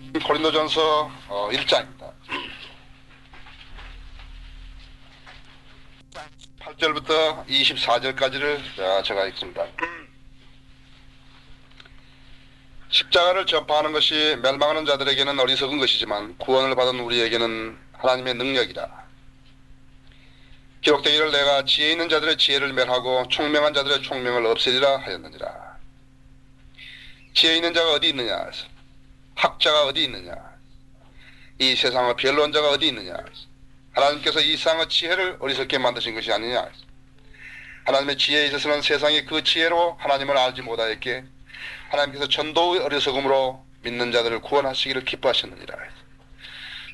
고린도전서 1장입니다. 8절부터 24절까지를 제가 읽습니다. 십자가를 전파하는 것이 멸망하는 자들에게는 어리석은 것이지만 구원을 받은 우리에게는 하나님의 능력이라. 기록되기를 내가 지혜 있는 자들의 지혜를 멸하고 총명한 자들의 총명을 없애리라 하였느니라. 지혜 있는 자가 어디 있느냐? 학자가 어디 있느냐? 이 세상의 변론자가 어디 있느냐? 하나님께서 이 세상의 지혜를 어리석게 만드신 것이 아니냐? 하나님의 지혜에 있어서는 세상이 그 지혜로 하나님을 알지 못하였기에 하나님께서 전도의 어리석음으로 믿는 자들을 구원하시기를 기뻐하셨느니라.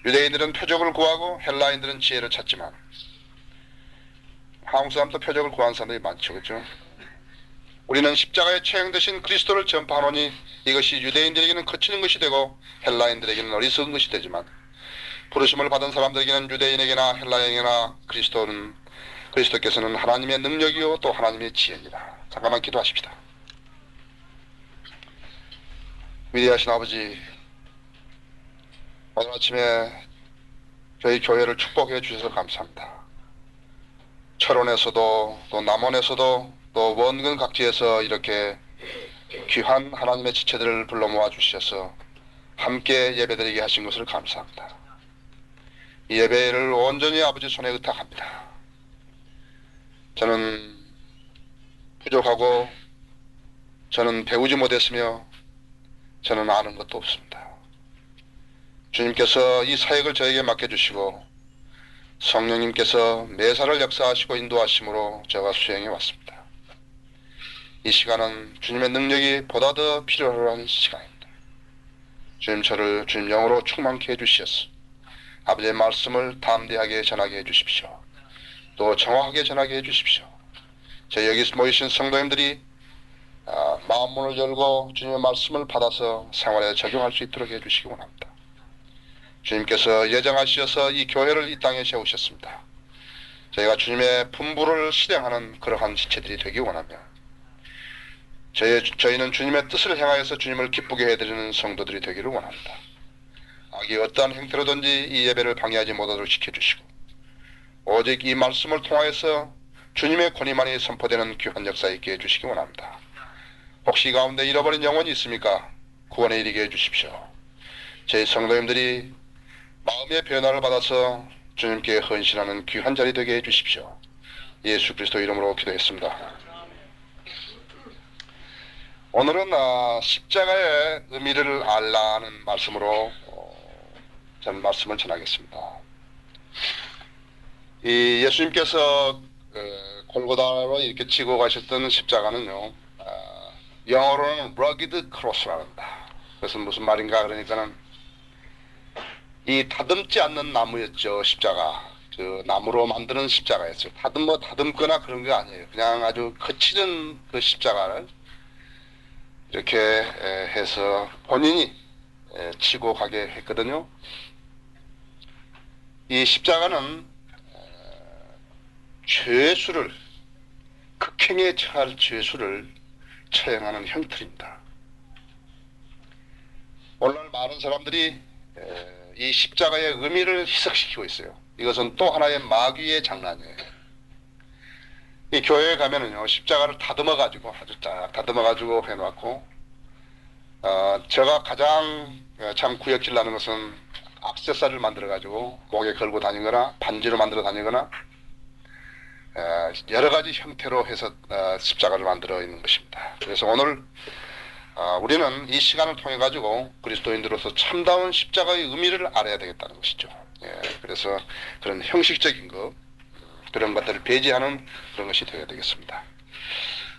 유대인들은 표적을 구하고 헬라인들은 지혜를 찾지만 한국 사람도 표적을 구하는 사람들이 많죠. 그렇죠? 우리는 십자가에 처형되신 그리스도를 전파하노니 이것이 유대인들에게는 거치는 것이 되고 헬라인들에게는 어리석은 것이 되지만 부르심을 받은 사람들에게는 유대인에게나 헬라인에게나 그리스도께서는 하나님의 능력이요 또 하나님의 지혜니라. 잠깐만 기도하십시다. 위대하신 아버지, 오늘 아침에 저희 교회를 축복해 주셔서 감사합니다. 철원에서도 또 남원에서도 또 원근 각지에서 이렇게 귀한 하나님의 지체들을 불러 모아 주셔서 함께 예배드리게 하신 것을 감사합니다. 이 예배를 온전히 아버지 손에 의탁합니다. 저는 부족하고 저는 배우지 못했으며 저는 아는 것도 없습니다. 주님께서 이 사역을 저에게 맡겨주시고 성령님께서 매사를 역사하시고 인도하심으로 제가 수행해 왔습니다. 이 시간은 주님의 능력이 보다 더 필요한 시간입니다. 주님 저를 주님 영으로 충만케 해주시었소. 아버지의 말씀을 담대하게 전하게 해주십시오. 또 정확하게 전하게 해주십시오. 저희 여기 모이신 성도님들이 마음문을 열고 주님의 말씀을 받아서 생활에 적용할 수 있도록 해주시기 원합니다. 주님께서 예정하셔서 이 교회를 이 땅에 세우셨습니다. 저희가 주님의 분부를 실행하는 그러한 지체들이 되기 원하며 저희는 주님의 뜻을 행하여서 주님을 기쁘게 해드리는 성도들이 되기를 원합니다. 악이 어떠한 형태로든지 이 예배를 방해하지 못하도록 지켜주시고 오직 이 말씀을 통하여서 주님의 권위만이 선포되는 귀한 역사 있게 해주시기 원합니다. 혹시 가운데 잃어버린 영혼이 있습니까? 구원에 이르게 해주십시오. 저희 성도님들이 마음의 변화를 받아서 주님께 헌신하는 귀한 자리 되게 해주십시오. 예수 그리스도 이름으로 기도했습니다. 오늘은 십자가의 의미를 알라는 말씀으로 저는 말씀을 전하겠습니다. 이 예수님께서 골고다로 이렇게 지고 가셨던 십자가는요, 영어로는 rugged cross라고 합니다. 그것은 무슨 말인가 그러니까는 이 다듬지 않는 나무였죠. 십자가. 그 나무로 만드는 십자가였죠. 다듬거나 그런 게 아니에요. 그냥 아주 거치는 그 십자가를 이렇게 해서 본인이 치고 가게 했거든요. 이 십자가는 죄수를, 극행에 처할 죄수를 처형하는 형틀입니다. 오늘날 많은 사람들이 이 십자가의 의미를 희석시키고 있어요. 이것은 또 하나의 마귀의 장난이에요. 이 교회에 가면은요, 십자가를 다듬어가지고, 아주 딱 다듬어가지고 해놓고, 제가 가장 참 구역질 나는 것은 액세서리를 만들어가지고 목에 걸고 다니거나 반지로 만들어 다니거나 여러 가지 형태로 해서 십자가를 만들어 있는 것입니다. 그래서 오늘 우리는 이 시간을 통해 가지고 그리스도인들로서 참다운 십자가의 의미를 알아야 되겠다는 것이죠. 그래서 그런 형식적인 것, 그런 것들을 배제하는 그런 것이 되어야 되겠습니다.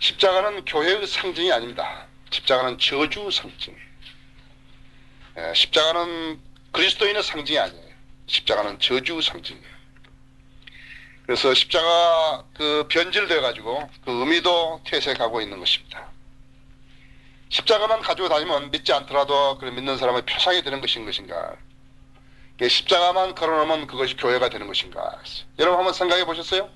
십자가는 교회의 상징이 아닙니다. 십자가는 저주 상징. 십자가는 그리스도인의 상징이 아니에요. 십자가는 저주 상징이에요. 그래서 십자가 그 변질되어 가지고 그 의미도 퇴색하고 있는 것입니다. 십자가만 가지고 다니면 믿지 않더라도 그 믿는 사람의 표상이 되는 것인가? 십자가만 걸어놓으면 그것이 교회가 되는 것인가? 여러분 한번 생각해 보셨어요?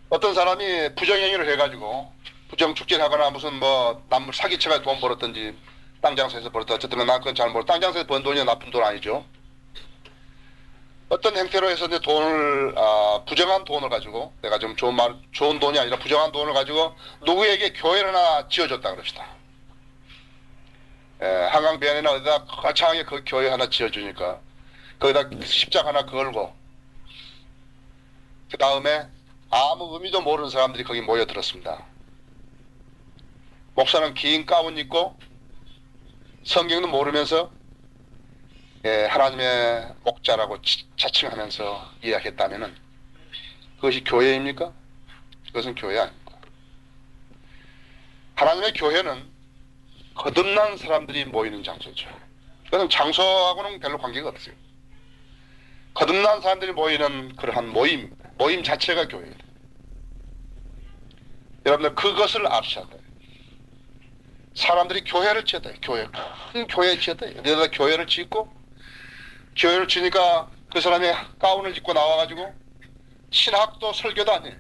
어떤 사람이 부정행위를 해가지고 부정축제를 하거나 무슨 뭐 남을 사기쳐가 돈 벌었든지 땅 장사에서 벌었다. 어쨌든 난 그건 잘 모르. 땅 장사에서 번 돈이 나쁜 돈 아니죠. 어떤 행태로 해서 이제 돈을 부정한 돈을 가지고 내가 좀 좋은 돈이 아니라 부정한 돈을 가지고 누구에게 교회를 하나 지어줬다 그럽시다. 한강 변에나 어디다 거창하게 그 교회 하나 지어주니까 거기다 십자가 하나 걸고 그 다음에 아무 의미도 모르는 사람들이 거기 모여들었습니다. 목사는 긴 가운 입고 성경도 모르면서 하나님의 목자라고 자칭하면서 이야기했다면은 그것이 교회입니까? 그것은 교회 아닙니다. 하나님의 교회는 거듭난 사람들이 모이는 장소죠. 그것은 장소하고는 별로 관계가 없어요. 거듭난 사람들이 모이는 그러한 모임 자체가 교회예요. 여러분들 그것을 아셔야 돼요. 사람들이 교회를 지었다. 큰 교회 지었다. 여기다 교회를 짓고 교회를 지니까 그 사람이 가운을 입고 나와가지고 신학도 설교도 아니에요.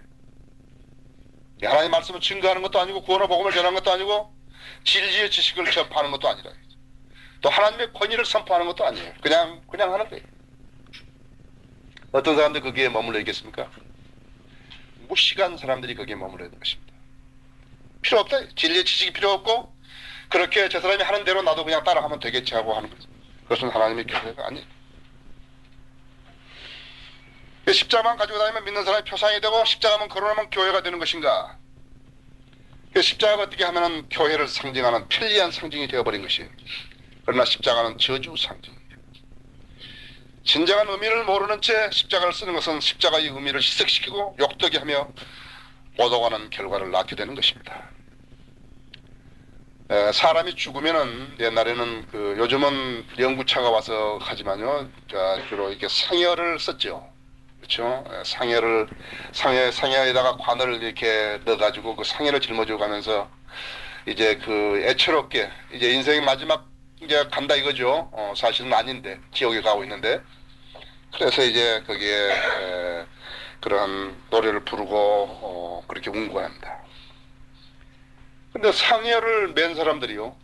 하나님의 말씀을 증거하는 것도 아니고 구원의 복음을 전하는 것도 아니고 진리의 지식을 접하는 것도 아니라 또 하나님의 권위를 선포하는 것도 아니에요. 그냥 하는 거예요. 어떤 사람들이 거기에 머물러 있겠습니까? 무식한 사람들이 거기에 머물러 있는 것입니다. 필요 없다. 진리의 지식이 필요 없고 그렇게 저 사람이 하는 대로 나도 그냥 따라가면 되겠지 하고 하는 거죠. 그것은 하나님의 교회가 아니에요. 십자가만 가지고 다니면 믿는 사람이 표상이 되고 십자가만 거론하면 교회가 되는 것인가? 십자가가 어떻게 하면 교회를 상징하는 편리한 상징이 되어버린 것이에요. 그러나 십자가는 저주 상징이에요. 진정한 의미를 모르는 채 십자가를 쓰는 것은 십자가의 의미를 희석시키고 욕되게 하며 오도가는 결과를 낳게 되는 것입니다. 사람이 죽으면은 옛날에는 요즘은 연구차가 와서 하지만요, 주로 이렇게 상여를 썼죠. 그렇죠? 상여에다가 관을 이렇게 넣어가지고 그 상여를 짊어지고 가면서 이제 애처롭게 이제 인생의 마지막 이제 간다 이거죠. 사실은 아닌데 지옥에 가고 있는데 그래서 이제 거기에 그런 노래를 부르고 그렇게 운구합니다. 근데 상여를 맨 사람들이요,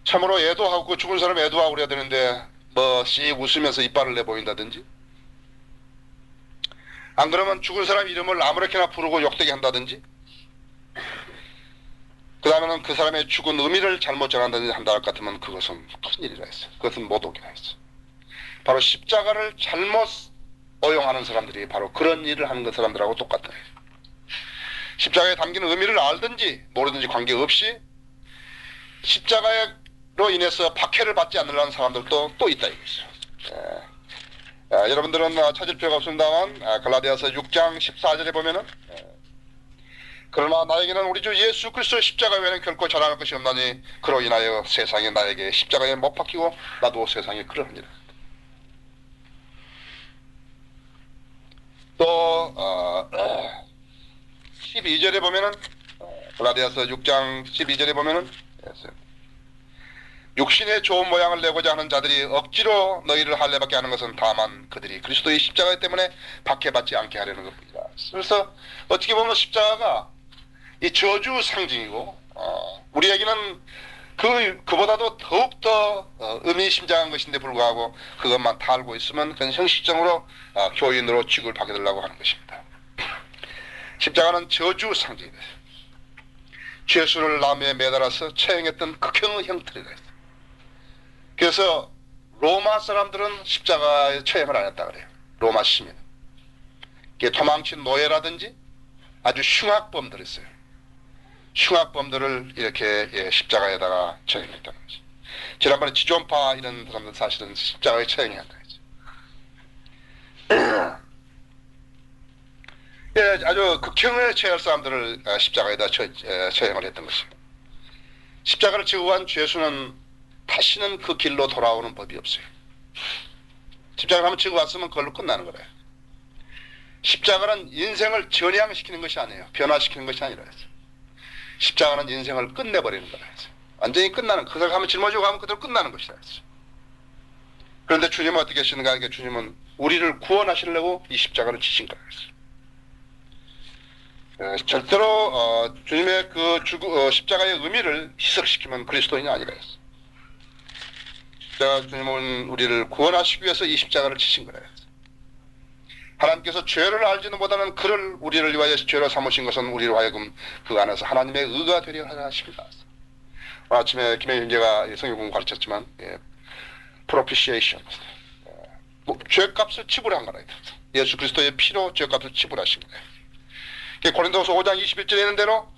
참으로 애도하고 죽은 사람 애도하고 그래야 되는데 씩 웃으면서 이빨을 내보인다든지, 안 그러면 죽은 사람 이름을 아무렇게나 부르고 욕되게 한다든지, 그 다음에는 그 사람의 죽은 의미를 잘못 전한다든지 한다 할 것 같으면 그것은 큰일이라 했어요. 그것은 모독이라 했어요. 바로 십자가를 잘못 오용하는 사람들이 바로 그런 일을 하는 사람들하고 똑같다. 십자가에 담긴 의미를 알든지 모르든지 관계없이 십자가로 인해서 박해를 받지 않으려는 사람들도 또 있다 이거죠. 여러분들은 찾을 필요가 없습니다만 갈라디아서 6장 14절에 보면은 그러나 나에게는 우리 주 예수 그리스도의 십자가 외에는 결코 전할 것이 없나니 그로 인하여 세상에 나에게 십자가에 못 박히고 나도 세상에 그러하니라. 또 12절에 보면은 갈라디아서 6장 12절에 보면은 육신의 좋은 모양을 내고자 하는 자들이 억지로 너희를 할례받게 하는 것은 다만 그들이 그리스도의 십자가 때문에 박해받지 않게 하려는 것뿐이라. 그래서 어떻게 보면 십자가가 이 저주 상징이고 우리에게는 그보다도 더욱더 의미심장한 것인데 불구하고 그것만 다 알고 있으면 그건 형식적으로 교인으로 취급을 받게 되려고 하는 것입니다. 십자가는 저주 상징이다. 죄수를 나무에 매달아서 처형했던 극형의 형태가 있어요. 그래서 로마 사람들은 십자가에 처형을 안 했다 그래요. 로마 시민. 도망친 노예라든지 아주 흉악범들 있어요. 흉악범들을 이렇게 십자가에다가 처형했다는 거죠. 지난번에 지존파 이런 사람들 사실은 십자가에 처형했다 그죠. 아주 극형을 처할 사람들을 십자가에다 처형을 했던 것입니다. 십자가를 지고 간 죄수는 다시는 그 길로 돌아오는 법이 없어요. 십자가를 한번 지고 왔으면 그걸로 끝나는 거래요. 십자가는 인생을 전향시키는 것이 아니에요. 변화시키는 것이 아니라 해서. 십자가는 인생을 끝내버리는 거라 해서. 완전히 끝나는, 그걸 한번 짊어지고 가면 그대로 끝나는 것이라 해서. 그런데 주님은 어떻게 하시는가 하니까 주님은 우리를 구원하시려고 이 십자가를 지신 거라 해서. 절대로 주님의 그 십자가의 의미를 희석시키면 그리스도인이 아니라 했어. 십자가 주님은 우리를 구원하시기 위해서 이 십자가를 치신 거라 했어. 하나님께서 죄를 알지는 못하는 그를 우리를 위하여 죄로 삼으신 것은 우리로 하여금 그 안에서 하나님의 의가 되려 하라 하십니다. 오늘 아침에 김혜희 형제가 성경 공부 가르쳤지만 propitiation, 죄값을 지불한 거라 했어. 예수 그리스도의 피로 죄값을 지불하신 거예요. 고린도서 5장 21절에 있는 대로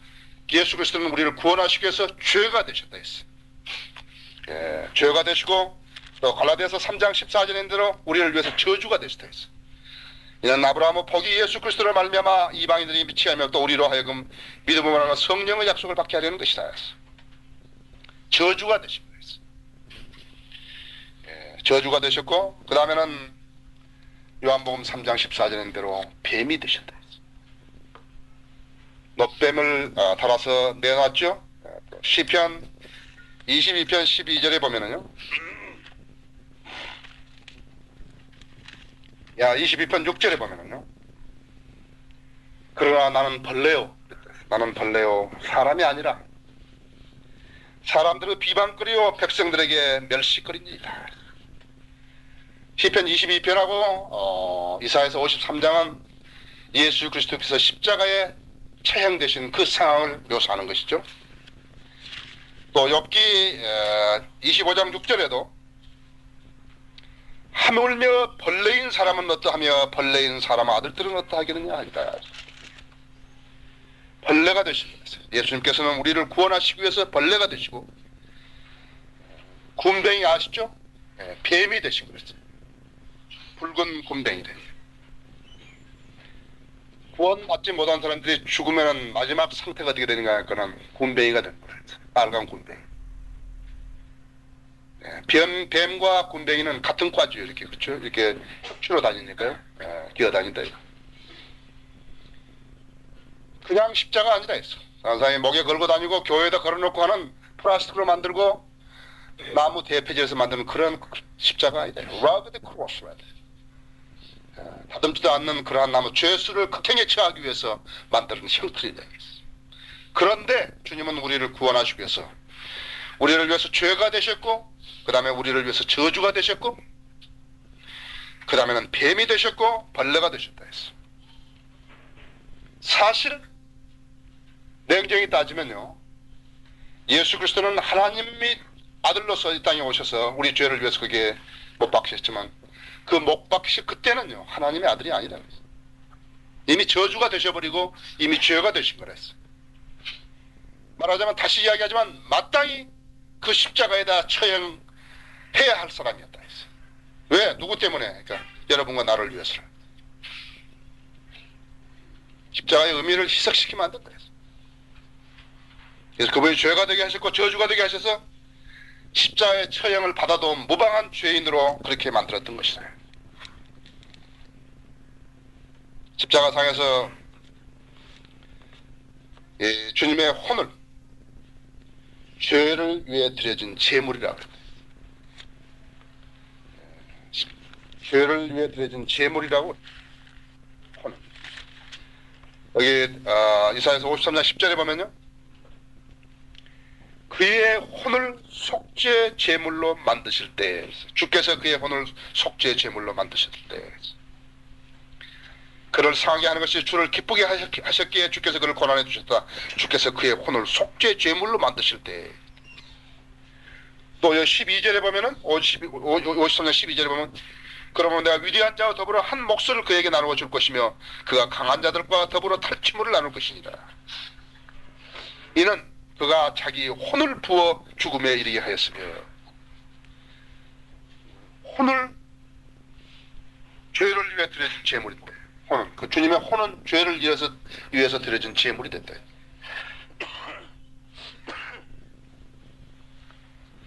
예수 그리스도는 우리를 구원하시기 위해서 죄가 되셨다 했어. 죄가 되시고 또 갈라디아서 3장 14절에 있는 대로 우리를 위해서 저주가 되셨다 했어. 이는 아브라함의 복이 예수 그리스도를 말미암아 이방인들이 미치하며 또 우리로 하여금 믿음으로 말하며 성령의 약속을 받게 하려는 것이다 했어. 저주가 되신 거였어. 저주가 되셨고 그 다음에는 요한복음 3장 14절에 있는 대로 뱀이 되셨다 했어. 놋뱀을 달아서 내놨죠. 시편 22편 12절에 보면은요. 22편 6절에 보면은요. 그러나 나는 벌레요. 나는 벌레요. 사람이 아니라 사람들의 비방거리요 백성들에게 멸시거리니이다. 시편 22편하고 이사야서 53장은 예수 그리스도께서 십자가에 처형되신 그 상황을 묘사하는 것이죠. 또 욥기 25장 6절에도 하물며 벌레인 사람은 어떠하며 벌레인 사람 아들들은 어떠하겠느냐 하니까 벌레가 되신 거예요. 예수님께서는 우리를 구원하시기 위해서 벌레가 되시고 굼벵이 아시죠? 뱀이 되신 거예요. 붉은 굼벵이 돼요. 구원받지 못한 사람들이 죽으면 마지막 상태가 어떻게 되는가 하니까는 굼벵이가 되는 거예요. 빨간 굼벵이. 뱀과 굼벵이는 같은 과죠. 이렇게 그렇죠? 이렇게 협주로 다니니까요. 기어다닌다. 그냥 십자가 아니라 했어. 항상 목에 걸고 다니고 교회에다 걸어놓고 하는 플라스틱으로 만들고 나무 대패질에서 만드는 그런 십자가 아니다. Rugged crossroad. 다듬지도 않는 그러한 나무 죄수를 극행에 처하기 위해서 만드는 형틀이다. 그런데 주님은 우리를 구원하시기 위해서 우리를 위해서 죄가 되셨고 그 다음에 우리를 위해서 저주가 되셨고 그 다음에는 뱀이 되셨고 벌레가 되셨다 했어. 사실 냉정히 따지면요, 예수 그리스도는 하나님이 아들로서 이 땅에 오셔서 우리 죄를 위해서 그게 못 박히셨지만 그 못 박히시 그때는요 하나님의 아들이 아니라 그랬어요. 이미 저주가 되셔버리고 이미 죄가 되신 거랬어. 말하자면 다시 이야기하지만 마땅히 그 십자가에다 처형해야 할 사람이었다 했어. 왜? 누구 때문에? 그러니까 여러분과 나를 위해서. 십자가의 의미를 희석시키면 안 된다 했어. 그래서 그분이 죄가 되게 하셨고 저주가 되게 하셔서 십자가의 처형을 받아도 무방한 죄인으로 그렇게 만들었던 것이다. 십자가상에서 주님의 혼을 죄를 위해 드려진 제물이라고 합니다. 죄를 위해 드려진 제물이라고. 혼. 여기 이사야서 53장 10절에 보면요, 그의 혼을 속죄 제물로 만드실 때, 주께서 그의 혼을 속죄 제물로 만드셨을 때, 그를 상하게 하는 것이 주를 기쁘게 하셨기에 주께서 그를 고난해 주셨다. 주께서 그의 혼을 속죄 제물로 만드실 때. 또 12절에 보면은 53장 12절에 보면 그러면 내가 위대한 자와 더불어 한 몫을 그에게 나누어 줄 것이며 그가 강한 자들과 더불어 탈취물을 나눌 것이니라. 이는 그가 자기 혼을 부어 죽음에 이르게 하였으며, 혼을 죄를 위해 드려진 제물인데, 혼은 그 주님의 혼은 죄를 위해서 드려진 제물이 됐다.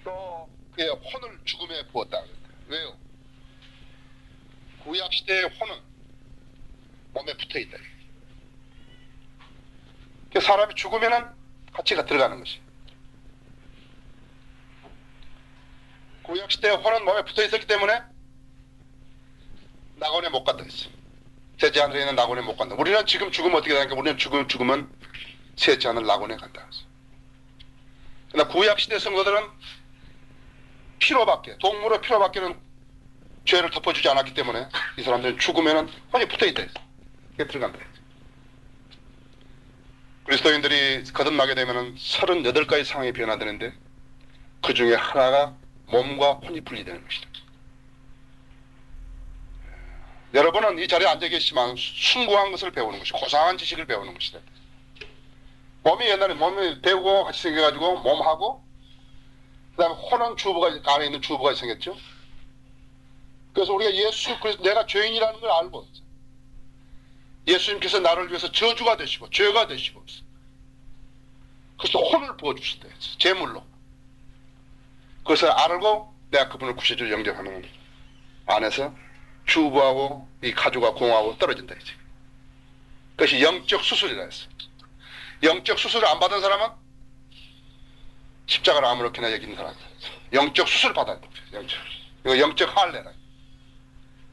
또 그의 혼을 죽음에 부었다. 왜요? 구약 시대의 혼은 몸에 붙어 있다. 사람이 죽으면은 가치가 들어가는 것이. 구약 시대의 혼은 몸에 붙어 있었기 때문에 낙원에 못 갔다 했어. 셋째 하늘에 있는 낙원에 못 간다. 우리는 지금 죽으면 어떻게 되니까 우리는 죽으면 셋째 하늘 낙원에 간다. 그러나 구약 시대 성도들은 피로밖에, 동물의 피로밖에는 죄를 덮어주지 않았기 때문에 이 사람들은 죽으면은 혼이 붙어있다. 그게 들어간다. 그리스도인들이 거듭나게 되면은 38가지 상황이 변화되는데 그 중에 하나가 몸과 혼이 분리되는 것이다. 여러분은 이 자리에 앉아 계시지만 숭고한 것을 배우는 것이, 고상한 지식을 배우는 것이다. 몸이 옛날에 몸이 배우고 같이 생겨가지고 몸하고 그 다음에 혼은 주부가, 안에 있는 주부가 생겼죠. 그래서 우리가 내가 죄인이라는 걸 알고 예수님께서 나를 위해서 저주가 되시고 죄가 되시고 그래서 혼을 부어주셨다. 제물로. 그것을 알고 내가 그분을 구세주로 영접하는 안에서 주부하고 이 가족과 공하고 떨어진다. 이제. 그것이 영적 수술이라 했어. 영적 수술을 안 받은 사람은 십자가를 아무렇게나 여기는 사람이다. 영적 수술을 받아야 돼. 이거 영적 할례라.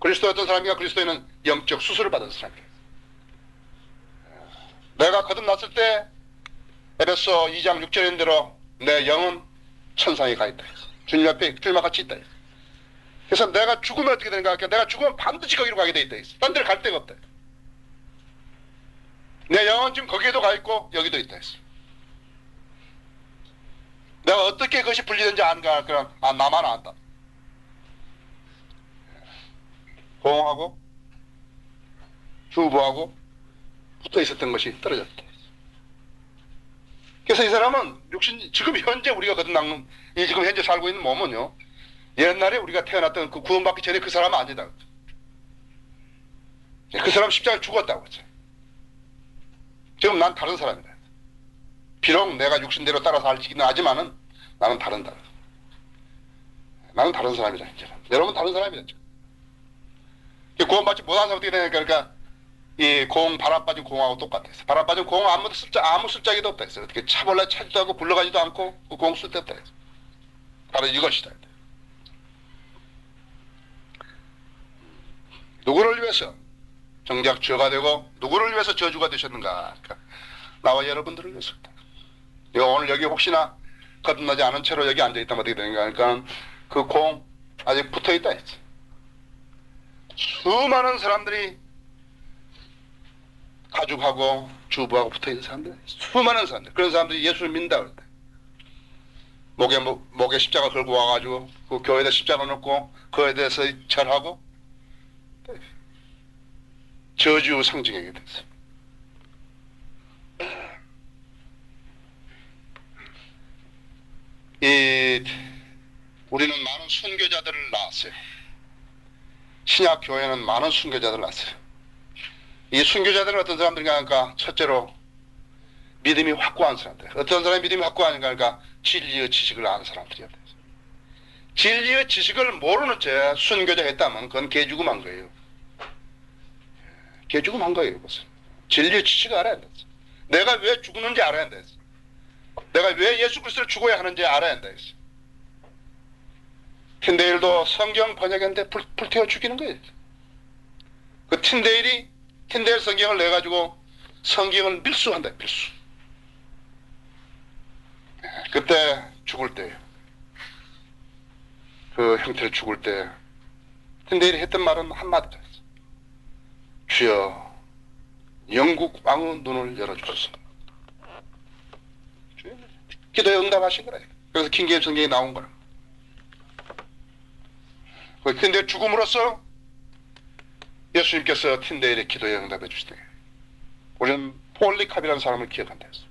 그리스도였던 사람이가 그리스도인은 영적 수술을 받은 사람이에요. 내가 거듭났을 때 에베소 2장 6절인 대로 내 영은 천상에 가 있다. 주님 앞에 주님과 같이 있다. 그래서 내가 죽으면 어떻게 되는가? 내가 죽으면 반드시 거기로 가게 돼 있다. 딴 데를 갈 데가 없다. 내 영은 지금 거기에도 가 있고 여기도 있다. 내가 어떻게 그것이 분리된지 안가? 그럼 나만 안다. 공하고 주부하고 붙어 있었던 것이 떨어졌다. 그래서 이 사람은 지금 현재 우리가 거듭난 지금 현재 살고 있는 몸은요, 옛날에 우리가 태어났던 그 구원받기 전에 그 사람은 아니다. 그 사람 십자가에 죽었다고 했죠. 지금 난 다른 사람이다. 비록 내가 육신대로 따라 살지는 하지만은 나는 다른다. 나는 다른 사람이다. 이제. 여러분 다른 사람이다. 구원받지 못한 사람 어떻게 되니까 그러니까 이 바람 빠진 공하고 똑같아. 바람 빠진 공 아무 쓸짝이도 없다 했어요. 어떻게 차벌라 차지도 하고 굴러가지도 않고 그 공 쓸데없다 했어요. 바로 이것이다. 누구를 위해서 정작 죄가 되고 누구를 위해서 저주가 되셨는가? 그러니까 나와 여러분들을 위해서다. 오늘 여기 혹시나 거듭나지 않은 채로 여기 앉아있다면 어떻게 되는가? 그러니까 그 공 아직 붙어있다 했지. 수많은 사람들이 가족하고 주부하고 붙어있는 사람들, 수많은 사람들, 그런 사람들이 예수를 믿는다 그럴 때 목에 십자가 걸고 와가지고 그 교회에다 십자가 놓고 그에 대해서 절하고 저주 상징하게 됐어요. 우리는 많은 순교자들을 낳았어요. 신약 교회는 많은 순교자들을 낳았어요. 이 순교자들은 어떤 사람들인가 하니까 첫째로 믿음이 확고한 사람들. 어떤 사람이 믿음이 확고한가 하니까 진리의 지식을 아는 사람들이야. 진리의 지식을 모르는 채 순교자 했다면 그건 개죽음한 거예요. 개죽음한 거예요. 그것은. 진리의 지식을 알아야 돼. 내가 왜 죽는지 알아야 돼. 내가 왜 예수 그리스도를 죽어야 하는지 알아야 돼. 틴데일도 성경 번역했는데 불태워 죽이는 거예요. 그 틴데일 성경을 내가지고 성경을 밀수한다. 밀수. 그때 죽을 때, 그 형태를 죽을 때 틴데일이 했던 말은 한마디다. 주여 영국 왕의 눈을 열어주소서. 기도에 응답하신 거라. 그래서 킹게임 성경에 나온 거라. 틴데일 죽음으로써 예수님께서 틴데일의 기도에 응답해 주시대. 우리는 폴리캅이라는 사람을 기억한다 했어.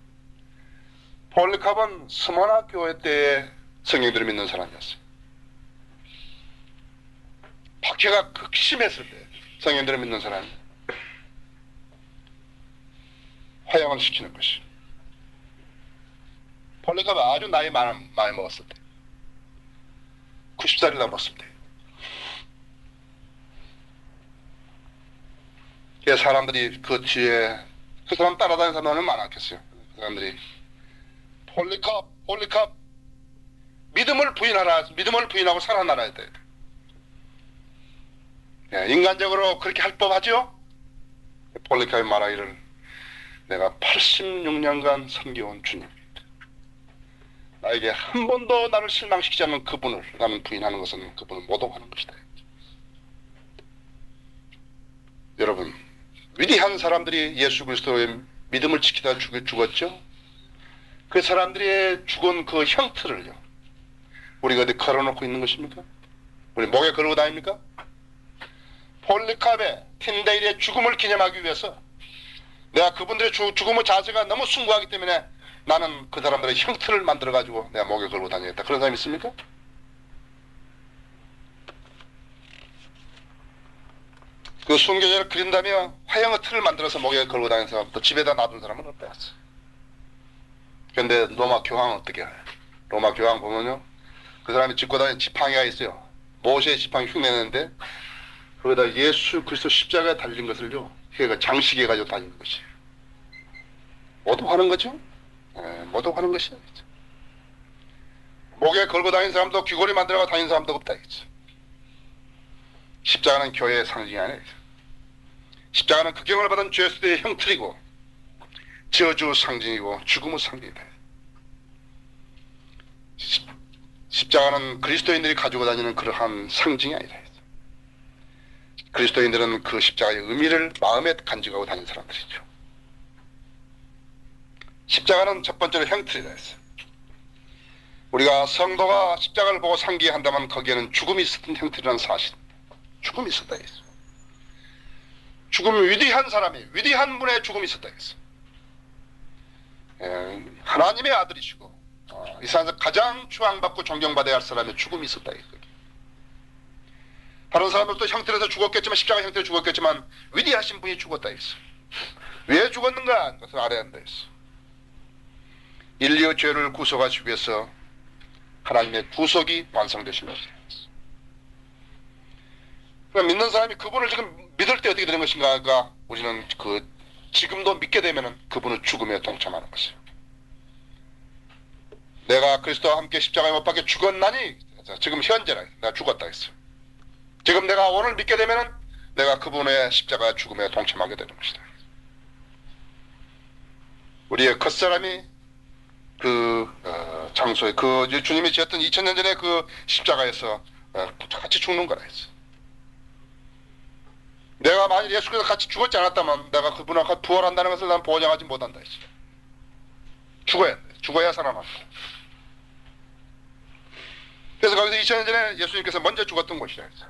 폴리캅은 스모나 교회 때의 성경들을 믿는 사람이었어요. 박해가 극심했을 때 성경들을 믿는 사람이 화양을 시키는 것이. 폴리캅은 아주 나이 많이 먹었을 때, 90살이 넘었을 때, 사람들이 그 뒤에 그 사람 따라다니는 사람이 얼마나 많았겠어요. 그 사람들이 폴리캅 믿음을 부인하고 살아나야 돼. 인간적으로 그렇게 할 법하죠? 폴리카이 말하기를 내가 86년간 섬겨온 주님입니다. 나에게 한 번도 나를 실망시키지 않는 그분을 나는 부인하는 것은 그분을 모독하는 것이다. 여러분, 위대한 사람들이 예수 그리스도의 믿음을 지키다 죽었죠. 그 사람들이 죽은 그 형틀을요, 우리가 어디 걸어놓고 있는 것입니까? 우리 목에 걸고 다닙니까? 폴리카베, 틴데일의 죽음을 기념하기 위해서 내가 그분들의 죽음의 자세가 너무 숭고하기 때문에 나는 그 사람들의 형틀을 만들어가지고 내가 목에 걸고 다니겠다. 그런 사람 있습니까? 그 순교자를 그린다며 화형의 틀을 만들어서 목에 걸고 다니는 사람, 또 집에다 놔둔 사람은 없다였어. 그런데 로마 교황은 어떻게 해요? 로마 교황 보면요, 그 사람이 짚고 다니는 지팡이가 있어요. 모세의 지팡이 흉내내는데 거기다 예수 그리스도 십자가에 달린 것을요, 그가 장식해가지고 다니는 것이에요. 모독하는 거죠? 모독하는 것이야. 목에 걸고 다니는 사람도 귀걸이 만들어가 다니는 사람도 없다. 십자가는 교회의 상징이 아니에요. 십자가는 극형을 받은 죄수들의 형틀이고 저주 상징이고 죽음의 상징이다. 십자가는 그리스도인들이 가지고 다니는 그러한 상징이 아니다. 그리스도인들은 그 십자가의 의미를 마음에 간직하고 다니는 사람들이죠. 십자가는 첫 번째로 형틀이라 했어요. 우리가 성도가 십자가를 보고 상기한다면 거기에는 죽음이 있었던 형틀이라는 사실, 죽음이 있었다 했어요. 죽음이 위대한 사람이, 위대한 분의 죽음이 있었다 했어요. 하나님의 아들이시고 이 세상에서 가장 추앙받고 존경받아야 할 사람의 죽음이 있었다 했어요. 다른 사람들도 형틀에서 죽었겠지만, 십자가 형태로 죽었겠지만 위대하신 분이 죽었다 했어요. 왜 죽었는가? 그것을 알아야 한다 했어. 인류의 죄를 구속하시기 위해서 하나님의 구속이 완성되신 것이에요. 그러니까 믿는 사람이 그분을 지금 믿을 때 어떻게 되는 것인가? 우리는 지금도 믿게 되면 그분의 죽음에 동참하는 것이에요. 내가 그리스도와 함께 십자가에 못 박혀 죽었나니, 지금 현재라 내가 죽었다 했어요. 지금 내가 오늘 믿게 되면 내가 그분의 십자가 죽음에 동참하게 되는 것이다. 우리의 겉사람이 장소에 주님이 지었던 2000년 전에 그 십자가에서 같이 죽는 거라 했어. 내가 만일 예수께서 같이 죽었지 않았다면 내가 그분과 부활한다는 것을 난 보장하지 못한다 했어. 죽어야 돼. 죽어야 살아난다. 그래서 거기서 2000년 전에 예수님께서 먼저 죽었던 곳이라 했어.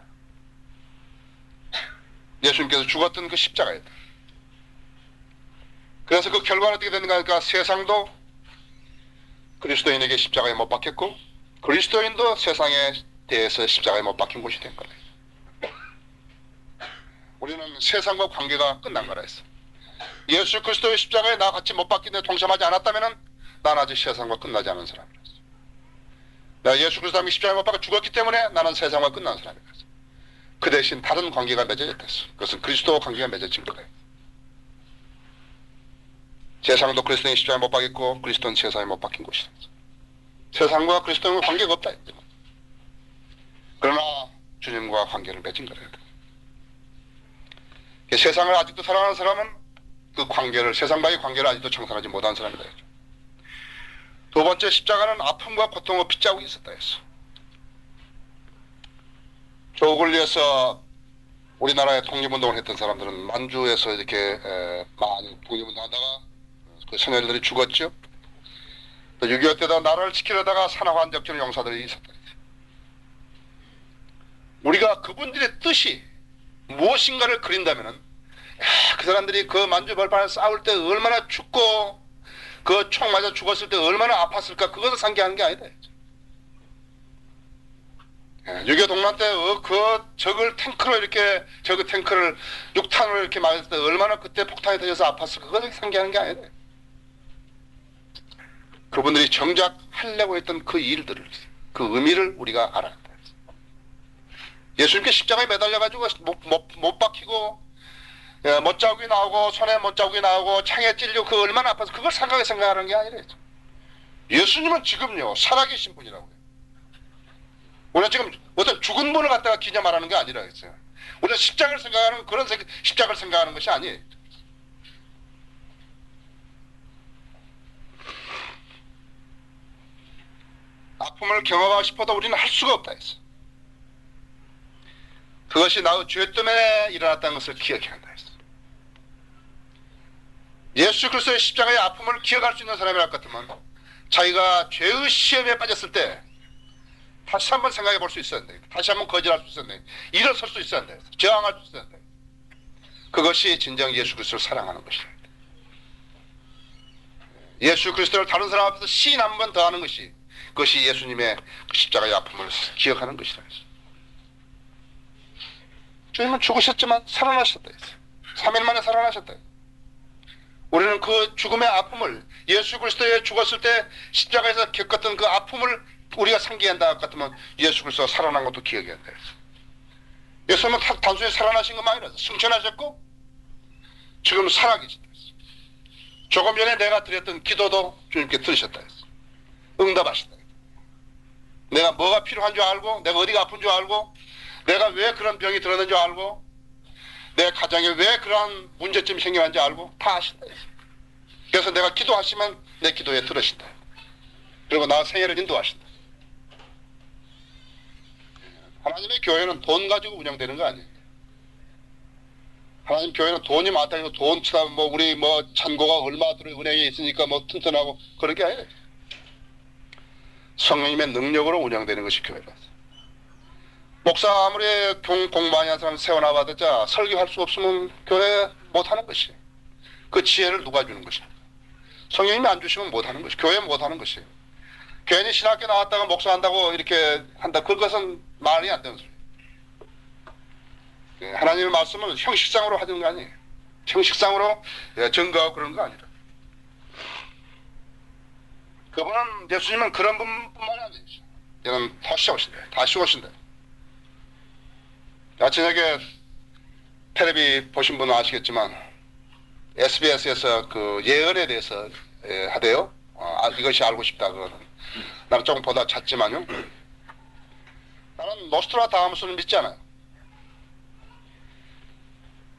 예수님께서 죽었던 그 십자가였다. 그래서 그 결과는 어떻게 되는가 하니까 세상도 그리스도인에게 십자가에 못 박혔고 그리스도인도 세상에 대해서 십자가에 못 박힌 곳이 된 거예요. 우리는 세상과 관계가 끝난 거라 했어. 예수 그리스도의 십자가에 나 같이 못 박힌데 동참하지 않았다면 난 아직 세상과 끝나지 않은 사람이었어. 내가 예수 그리스도의 십자가에 못 박혀 죽었기 때문에 나는 세상과 끝난 사람이었어. 그 대신 다른 관계가 맺어졌댔어. 그것은 그리스도와 관계가 맺어진 거예요. 세상도 그리스도의 십자가에 못 박혔고 그리스도는 세상에 못 박힌 곳이다. 세상과 그리스도는 관계가 없다. 그러나 주님과 관계를 맺은 거예요. 세상을 아직도 사랑하는 사람은 그 관계를, 세상과의 관계를 아직도 청산하지 못한 사람이다. 두 번째, 십자가는 아픔과 고통의 핏자국이 있었다 했어. 조국을 위해서 우리나라에 독립운동을 했던 사람들은 만주에서 이렇게 많이 독립운동하다가 그 선열들이 죽었죠. 또 6.25 때도 나라를 지키려다가 산화한 적절 용사들이 있었다. 우리가 그분들의 뜻이 무엇인가를 그린다면은, 그 사람들이 그 만주 벌판에 싸울 때 얼마나 죽고 그 총 맞아 죽었을 때 얼마나 아팠을까, 그것을 상기하는 게 아니다. 6.25 동란 때 그 적을 탱크로 이렇게, 적 탱크를 6탄으로 이렇게 맞았을 때 얼마나 그때 폭탄이 터져서 아팠을까, 그것을 상기하는 게 아니다. 그분들이 정작 하려고 했던 그 일들을, 그 의미를 우리가 알아야 돼. 예수님께 십자가에 매달려가지고 못 박히고 못자국이 나오고 손에 못자국이 나오고 창에 찔리고 그 얼마나 아파서 그걸 생각하는 게 아니라 예수님은 지금요 살아계신 분이라고요. 우리가 지금 어떤 죽은 분을 갖다가 기념하라는 게 아니라 했어요. 우리가 십자가를 생각하는 그런 십자가를 생각하는 것이 아니에요. 아픔을 경험하고 싶어도 우리는 할 수가 없다 했어. 그것이 나의 죄 때문에 일어났다는 것을 기억해야 한다 했어. 예수 그리스도의 십자가의 아픔을 기억할 수 있는 사람이랄 것 같으면 자기가 죄의 시험에 빠졌을 때 다시 한번 생각해 볼 수 있었는데, 다시 한번 거절할 수 있었는데, 일어설 수 있었는데, 저항할 수 있었는데, 그것이 진정 예수 그리스도를 사랑하는 것이다. 예수 그리스도를 다른 사람 앞에서 시인 한 번 더 하는 것이, 그것이 예수님의 십자가의 아픔을 기억하는 것이다. 주님은 죽으셨지만 살아나셨다. 3일 만에 살아나셨다. 우리는 그 죽음의 아픔을, 예수 그리스도에 죽었을 때 십자가에서 겪었던 그 아픔을 우리가 상기한다 같으면 예수 그리스도가 살아난 것도 기억해야 한다. 예수님은 단순히 살아나신 것만 아니라 승천하셨고 지금 살아계신다. 조금 전에 내가 드렸던 기도도 주님께 들으셨다 했어. 응답하셨다. 내가 뭐가 필요한 줄 알고, 내가 어디가 아픈 줄 알고, 내가 왜 그런 병이 들었는 줄 알고, 내 가정에 왜 그런 문제점이 생겨난지 알고 다 아신다. 그래서 내가 기도하시면 내 기도에 들으신다. 그리고 나 생애를 인도하신다. 하나님의 교회는 돈 가지고 운영되는 거 아니에요. 하나님 교회는 돈이 많다 해서 돈 치다 뭐 우리 뭐 잔고가 얼마 들어 은행에 있으니까 뭐 튼튼하고 그런 게 아니에요. 성령님의 능력으로 운영되는 것이 교회다. 목사 아무리 공부 많이 한 사람 세워놔봤자 설교할 수 없으면 교회 못하는 것이. 그 지혜를 누가 주는 것이야. 성령님이 안 주시면 못하는 것이. 교회 못하는 것이. 괜히 신학교 나왔다가 목사한다고 이렇게 한다. 그것은 말이 안 되는 소리예요. 하나님의 말씀은 형식상으로 하는 거 아니에요. 형식상으로 증거하고 그런 거 아니라. 그분은, 예수님은 그런 분뿐만이 아니에요. 얘는 다시 오신다. 다시 오신다. 저녁에 텔레비 보신 분은 아시겠지만 SBS에서 그 예언에 대해서 하대요. 이것이 알고 싶다. 그거는. 나는 조금 보다 잤지만요. 나는 노스트라다무스는 믿지 않아요.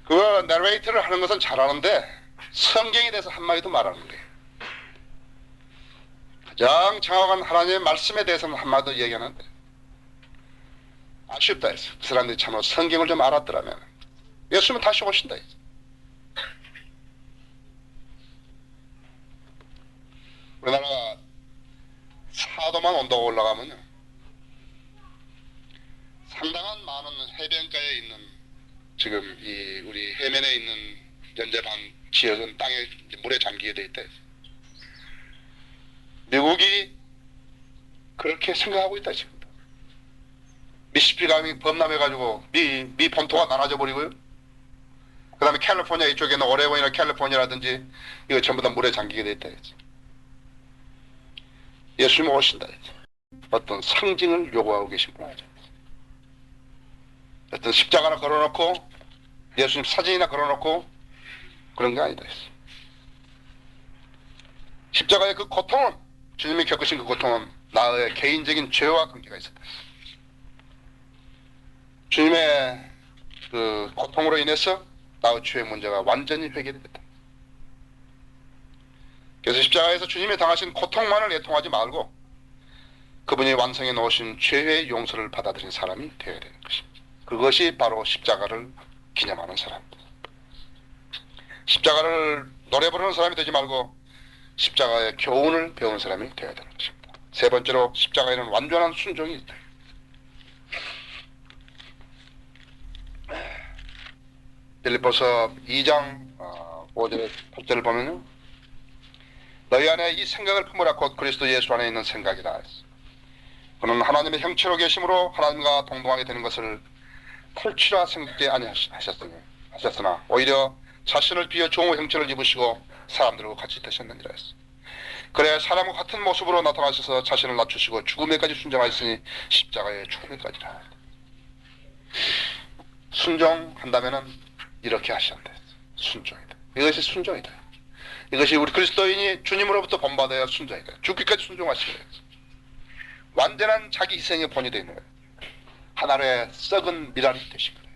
그 내레이터를 하는 것은 잘하는데 성경에 대해서 한마디도 말하는 거예요. 가장 정확한 하나님의 말씀에 대해서는 한마디도 얘기하는데 아쉽다 했어. 그 사람들이 참으로 성경을 좀 알았더라면. 예수님은 다시 오신다 했어. 우리나라가 사도만 온다고 올라가면요, 상당한 많은 해변가에 있는, 지금 이 우리 해면에 있는 연제 반 지역은 땅에 물에 잠기게 돼 있다. 미국이 그렇게 생각하고 있다 지금. 미시시피 강이 범람해가지고 미 본토가 나눠져 버리고요. 그 다음에 캘리포니아 이쪽에는 오레곤이나 캘리포니아라든지 이거 전부 다 물에 잠기게 돼 있다. 예수님 오신다. 어떤 상징을 요구하고 계신 분 아니죠. 어떤 십자가나 걸어놓고 예수님 사진이나 걸어놓고 그런 게 아니다. 십자가의 그 고통은, 주님이 겪으신 그 고통은 나의 개인적인 죄와 관계가 있었다. 주님의 그 고통으로 인해서 나의 죄의 문제가 완전히 해결됐다. 그래서 십자가에서 주님이 당하신 고통만을 애통하지 말고 그분이 완성해 놓으신 죄의 용서를 받아들인 사람이 되어야 되는 것입니다. 그것이 바로 십자가를 기념하는 사람입니다. 십자가를 노래 부르는 사람이 되지 말고 십자가의 교훈을 배우는 사람이 되어야 되는 것입니다. 세 번째로, 십자가에는 완전한 순종이 있다. 빌립보서 2장 5절 8절을 보면요, 너희 안에 이 생각을 품으라. 곧 그리스도 예수 안에 있는 생각이라. 그는 하나님의 형체로 계심으로 하나님과 동등하게 되는 것을 탈취라 생각지 아니하셨으나 오히려 자신을 비어 종의 형체를 입으시고 사람들과 같이 되셨느니라 했어. 그래 사람과 같은 모습으로 나타나셔서 자신을 낮추시고 죽음에까지 순종하였으니 십자가의 죽음에까지라. 순종한다면은 이렇게 하신다. 순종이다. 이것이 순종이다. 이것이 우리 그리스도인이 주님으로부터 본받아야 순종이다. 죽기까지 순종하시는 거예요. 완전한 자기 희생의 본이 되는 거예요. 하나의 썩은 미랄이 되신 거예요.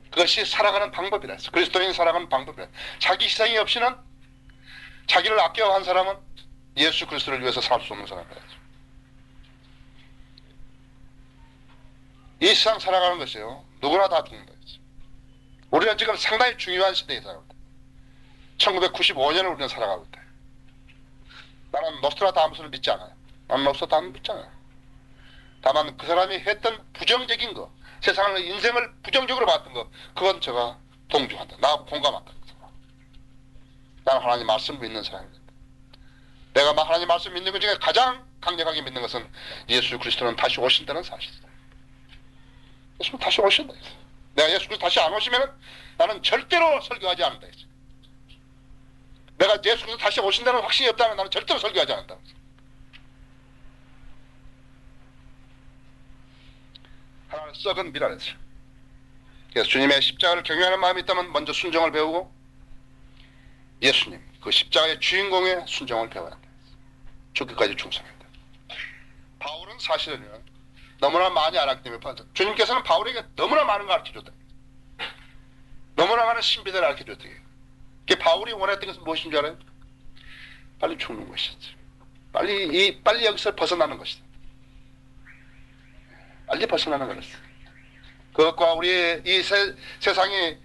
그것이 살아가는 방법이다. 그리스도인 살아가는 방법이다. 자기 희생이 없이는, 자기를 아껴한 사람은 예수 그리스도를 위해서 살 수 없는 사람이다. 이 세상 살아가는 것이요. 누구나 다 죽는 거예요. 우리는 지금 상당히 중요한 시대에 살아가고 있다. 1995년을 우리는 살아가고 있다. 나는 노스트라다무스를 믿지 않아요. 나는 노스트라다무스 믿지 않아요. 다만 그 사람이 했던 부정적인 거, 세상을, 인생을 부정적으로 봤던 거, 그건 제가 동조한다. 나하고 공감한다. 나는 하나님 말씀 믿는 사람입니다. 내가 하나님 말씀 믿는 것 중에 가장 강력하게 믿는 것은 예수 그리스도는 다시 오신다는 사실이다. 예수는 다시 오신다. 내가 예수 그리스도 다시 안 오시면 나는 절대로 설교하지 않는다. 내가 예수 그리스도 다시 오신다는 확신이 없다면 나는 절대로 설교하지 않는다. 하나는 썩은 미랄했어요. 그래서 주님의 십자가를 경외하는 마음이 있다면 먼저 순종을 배우고 예수님, 그 십자가의 주인공의 순종을 배워야 한다. 죽기까지 충성한다. 바울은 사실은요, 너무나 많이 알았기 때문에 주님께서는 바울에게 너무나 많은 걸 가르쳐줬다. 너무나 많은 신비들을 가르쳐줬다. 그게 바울이 원했던 것은 무엇인 줄 알아요? 빨리 죽는 것이었지. 빨리 여기서 벗어나는 것이다. 빨리 벗어나는 것이다. 그것과 우리 이 세상이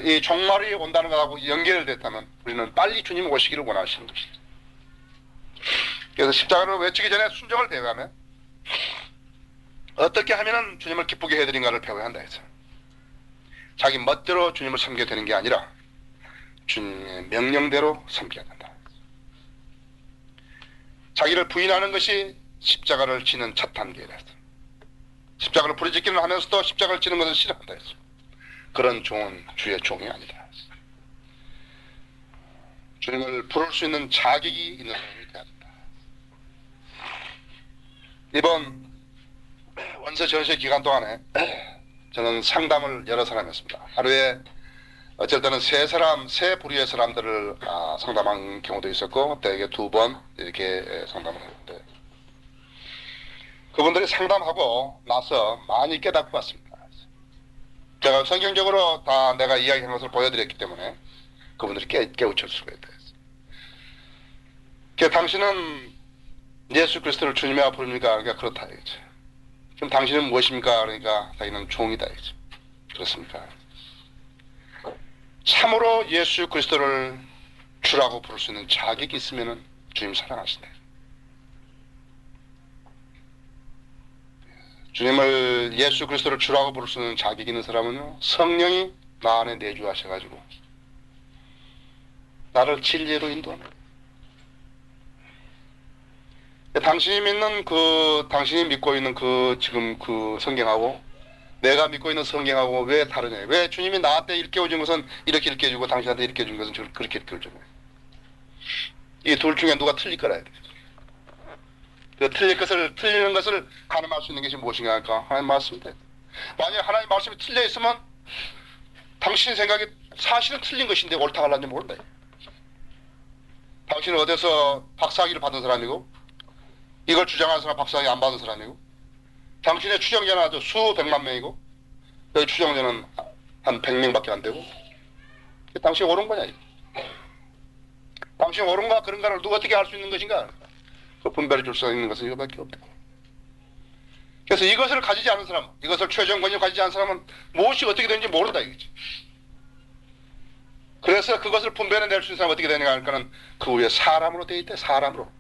이 종말이 온다는 것하고 연결됐다면 우리는 빨리 주님 오시기를 원하시는 것이다. 그래서 십자가를 외치기 전에 순종을 배워가면 어떻게 하면 주님을 기쁘게 해드린가를 배워야 한다 해서 자기 멋대로 주님을 섬겨야 되는 게 아니라 주님의 명령대로 섬겨야 된다. 자기를 부인하는 것이 십자가를 지는 첫 단계라. 십자가를 부르짖기는 하면서도 십자가를 지는 것을 싫어한다 했어. 그런 종은 주의 종이 아니다. 주님을 부를 수 있는 자격이 있는 사람이 되어야 한다. 이번 원서 전시 기간 동안에 저는 상담을 여러 사람 했습니다. 하루에 어쩔 때는 세 부류의 사람들을 상담한 경우도 있었고 대개 2번 이렇게 상담을 했는데 그분들이 상담하고 나서 많이 깨닫고 왔습니다. 제가 성경적으로 다 내가 이야기한 것을 보여드렸기 때문에 그분들이 깨우칠 수가 있다. 당신은 예수 그리스도를 주님이라 부릅니까? 그러니까 그렇다 이거죠. 그럼 당신은 무엇입니까? 그러니까 자기는 종이다 이거죠. 그렇습니까? 참으로 예수 그리스도를 주라고 부를 수 있는 자격이 있으면 주님 사랑하신다. 주님을 예수 그리스도를 주라고 부를 수 있는 자격이 있는 사람은요, 성령이 나 안에 내주하셔가지고 나를 진리로 인도합니다. 당신이 믿고 있는 지금 그 성경하고 내가 믿고 있는 성경하고 왜 다르냐? 왜 주님이 나한테 일깨워준 것은 이렇게 일깨워주고 당신한테 일깨워준 것은 그렇게 일깨워주냐? 이 둘 중에 누가 틀릴 거라. 틀리는 것을 가늠할 수 있는 것이 무엇인가 할까? 하나님 말씀인데. 만약 하나님 말씀이 틀려 있으면 당신 생각이 사실은 틀린 것인데 옳다 하려는지 모른다. 당신은 어디서 박사학위를 받은 사람이고 이걸 주장하는 사람 박사학위 안 받은 사람이고 당신의 추정자는 아주 수백만 명이고 여기 추정자는 한 100명밖에 안 되고 당신이 옳은 거냐? 당신이 옳은가 그런가를 누가 어떻게 알 수 있는 것인가? 그 분별해 줄 수 있는 것은 이거밖에 없다. 그래서 이것을 가지지 않은 사람, 이것을 최종 권위를 가지지 않은 사람은 무엇이 어떻게 되는지 모른다 이거지. 그래서 그것을 분별해낼 수 있는 사람은 어떻게 되는가 하니까는 그 위에 사람으로 되어 있대. 사람으로.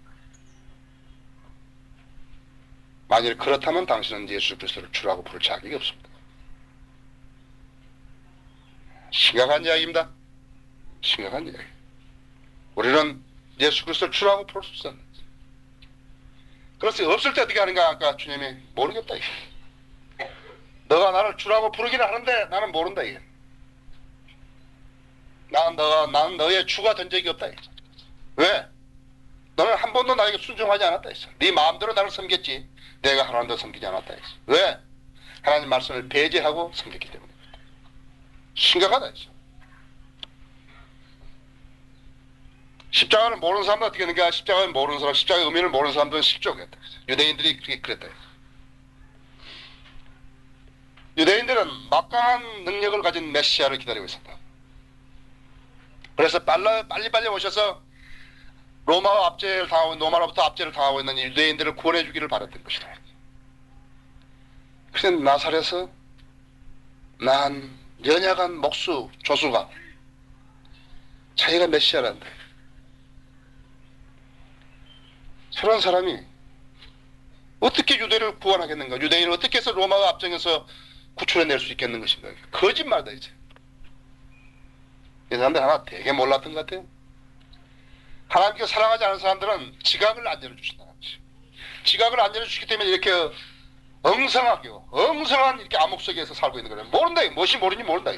만일 그렇다면 당신은 예수 그리스도를 주라고 부를 자격이 없습니다. 심각한 이야기입니다. 심각한 이야기. 우리는 예수 그리스도를 주라고 부를 수 있었는데 그래서 없을 때 어떻게 하는가 아까 주님이 모르겠다 이게. 너가 나를 주라고 부르기는 하는데 나는 모른다 이게. 나는 너의 주가 된 적이 없다 이게. 왜? 너는 한 번도 나에게 순종하지 않았다 했어. 네 마음대로 나를 섬겼지. 내가 하나님도 섬기지 않았다 했어. 왜? 하나님 말씀을 배제하고 섬겼기 때문에. 심각하다 했어. 십자가를 모르는 사람은 어떻게 하는가? 십자가를 모르는 사람, 십자가의 의미를 모르는 사람들은 실족했다. 유대인들이 그렇게 그랬다. 유대인들은 막강한 능력을 가진 메시아를 기다리고 있었다. 그래서 빨리빨리 오셔서 로마로부터 압제를 당하고 있는 유대인들을 구원해 주기를 바랐던 것이다. 그래서 나사렛에서 난 연약한 목수 조수가 자기가 메시아란다. 저런 사람이 어떻게 유대를 구원하겠는가? 유대인을 어떻게 해서 로마가 앞장에서 구출해낼 수 있겠는 것인가? 거짓말이다 이제. 이 사람들 하나 되게 몰랐던 것 같아요. 하나님께 사랑하지 않은 사람들은 지각을 안 열어주신다. 지각을 안 열어주기 때문에 이렇게 엉성한 이렇게 암흑 속에서 살고 있는 거예요. 모른다. 무엇이 모르니 모른다.